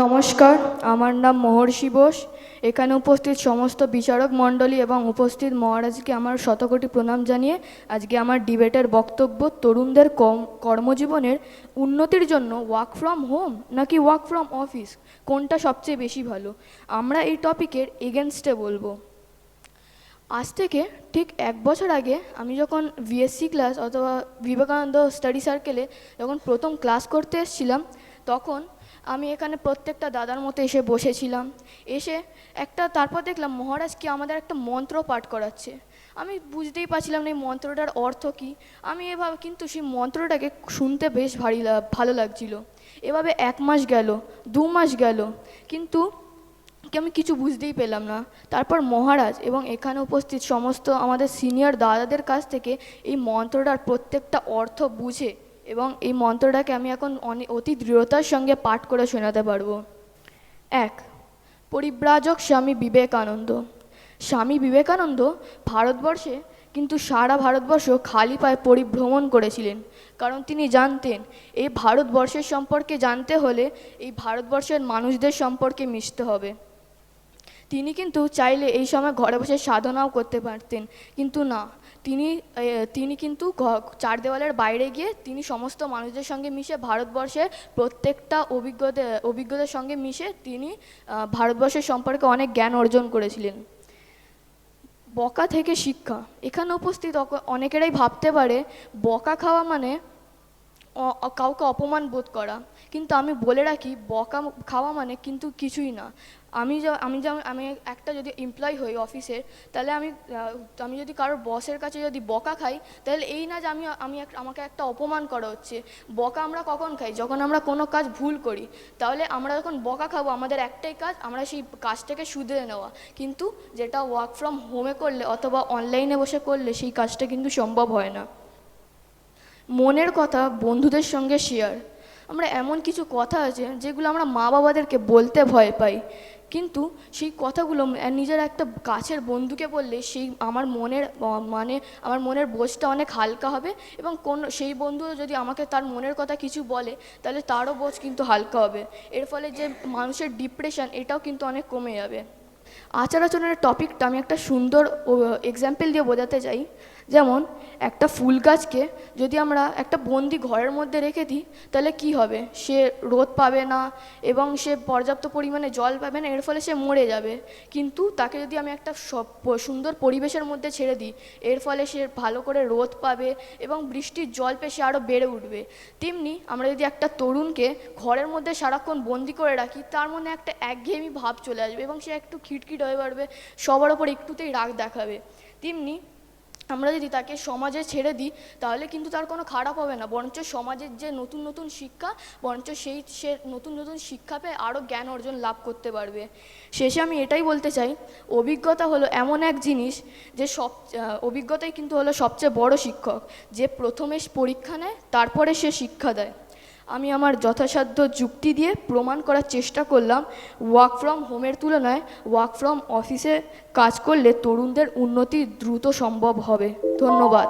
নমস্কার, আমার নাম মহর্ষি বোস। এখানে উপস্থিত সমস্ত বিচারক মণ্ডলী এবং উপস্থিত মহারাজকে আমার শতকোটি প্রণাম জানিয়ে আজকে আমার ডিবেটের বক্তব্য তরুণদের কর্মজীবনের উন্নতির জন্য ওয়ার্ক ফ্রম হোম নাকি ওয়ার্ক ফ্রম অফিস কোনটা সবচেয়ে বেশি ভালো, আমরা এই টপিকের এগেনস্টে বলবো। আজ থেকে ঠিক 1 বছর আগে আমি যখন বিএসসি ক্লাস অথবা বিবেকানন্দ স্টাডি সার্কেলে যখন প্রথম ক্লাস করতে এসেছিলাম, তখন আমি এখানে প্রত্যেকটা দাদার মতো এসে বসেছিলাম। তারপর দেখলাম মহারাজ কি আমাদের একটা মন্ত্র পাঠ করাচ্ছে। আমি বুঝতেই পারছিলাম না এই মন্ত্রটার অর্থ কী। আমি এভাবে কিন্তু সেই মন্ত্রটাকে শুনতে বেশ ভালো লাগছিল। এভাবে 1 মাস গেল, 2 মাস গেল, কিন্তু আমি কিছু বুঝতেই পেলাম না। তারপর মহারাজ এবং এখানে উপস্থিত সমস্ত আমাদের সিনিয়র দাদাদের কাছ থেকে এই মন্ত্রটার প্রত্যেকটা অর্থ বুঝে এবং এই মন্ত্রটাকে আমি এখন অতি দৃঢ়তার সঙ্গে পাঠ করে শোনাতে পারবো। 1. পরিব্রাজক স্বামী বিবেকানন্দ। স্বামী বিবেকানন্দ ভারতবর্ষে কিন্তু সারা ভারতবর্ষ খালি পায়ে পরিভ্রমণ করেছিলেন, কারণ তিনি জানতেন এই ভারতবর্ষের সম্পর্কে জানতে হলে এই ভারতবর্ষের মানুষদের সম্পর্কে মিশতে হবে। তিনি কিন্তু চাইলে এই সময় ঘরে বসে সাধনাও করতে পারতেন, কিন্তু না, তিনি কিন্তু 4 দেওয়ালের বাইরে গিয়ে তিনি সমস্ত মানুষদের সঙ্গে মিশে ভারতবর্ষের প্রত্যেকটা অভিজ্ঞতার সঙ্গে মিশে তিনি ভারতবর্ষের সম্পর্কে অনেক জ্ঞান অর্জন করেছিলেন। বকা থেকে শিক্ষা। এখানে উপস্থিত অনেকেরাই ভাবতে পারে বকা খাওয়া মানে কাউকে অপমান বোধ করা, কিন্তু আমি বলে রাখি বকা খাওয়া মানে কিন্তু কিছুই না। আমি একটা যদি এমপ্লয়ি হই অফিসের, তাহলে আমি যদি কারোর বসের কাছে যদি বকা খাই, তাহলে এই না যে আমাকে একটা অপমান করা হচ্ছে। বকা আমরা কখন খাই? যখন আমরা কোনো কাজ ভুল করি। তাহলে আমরা যখন বকা খাবো, আমাদের একটাই কাজ, আমরা সেই কাজটাকে শুধরে নেওয়া। কিন্তু যেটা ওয়ার্ক ফ্রম হোমে করলে অথবা অনলাইনে বসে করলে সেই কাজটা কিন্তু সম্ভব হয় না। মনের কথা বন্ধুদের সঙ্গে শেয়ার। আমরা এমন কিছু কথা আছে যেগুলো আমরা মা বাবাদেরকে বলতে ভয় পাই, কিন্তু সেই কথাগুলো নিজের একটা কাছের বন্ধুকে বললে আমার মনের বোঝটা অনেক হালকা হবে, এবং সেই বন্ধু যদি আমাকে তার মনের কথা কিছু বলে, তাহলে তারও বোঝ কিন্তু হালকা হবে। এর ফলে যে মানুষের ডিপ্রেশন, এটাও কিন্তু অনেক কমে যাবে। আচার আচরণের টপিকটা আমি একটা সুন্দর এক্সাম্পল দিয়ে বোঝাতে চাই। যেমন একটা ফুল গাছকে যদি আমরা একটা বন্দি ঘরের মধ্যে রেখে দিই, তাহলে কি হবে? সে রোদ পাবে না এবং সে পর্যাপ্ত পরিমাণে জল পাবে না, এর ফলে সে মরে যাবে। কিন্তু তাকে যদি আমি একটা সুন্দর পরিবেশের মধ্যে ছেড়ে দিই, এর ফলে সে ভালো করে রোদ পাবে এবং বৃষ্টির জল পেয়ে সে আরও বেড়ে উঠবে। তেমনি আমরা যদি একটা তরুণকে ঘরের মধ্যে সারাক্ষণ বন্দি করে রাখি, তার মনে একটা একঘেয়েমি ভাব চলে আসবে এবং সে একটু খিটখিট হয়ে পড়বে, সবার ওপর একটুতেই রাগ দেখাবে। তেমনি আমরা যদি তাকে সমাজে ছেড়ে দিই, তাহলে কিন্তু তার কোনো খারাপ হবে না, বরঞ্চ সমাজের যে নতুন নতুন শিক্ষা, বরঞ্চ সে নতুন নতুন শিক্ষা পেয়ে আরও জ্ঞান অর্জন লাভ করতে পারবে। শেষে আমি এটাই বলতে চাই, অভিজ্ঞতা হলো এমন এক জিনিস যে অভিজ্ঞতাই কিন্তু হলো সবচেয়ে বড় শিক্ষক, যে প্রথমে পরীক্ষা নেয়, তারপরে সে শিক্ষা দেয়। আমি আমার যথাসাধ্য যুক্তি দিয়ে প্রমাণ করার চেষ্টা করলাম ওয়ার্ক ফ্রম হোমের তুলনায় ওয়ার্ক ফ্রম অফিসে কাজ করলে তরুণদের উন্নতি দ্রুত সম্ভব হবে। ধন্যবাদ।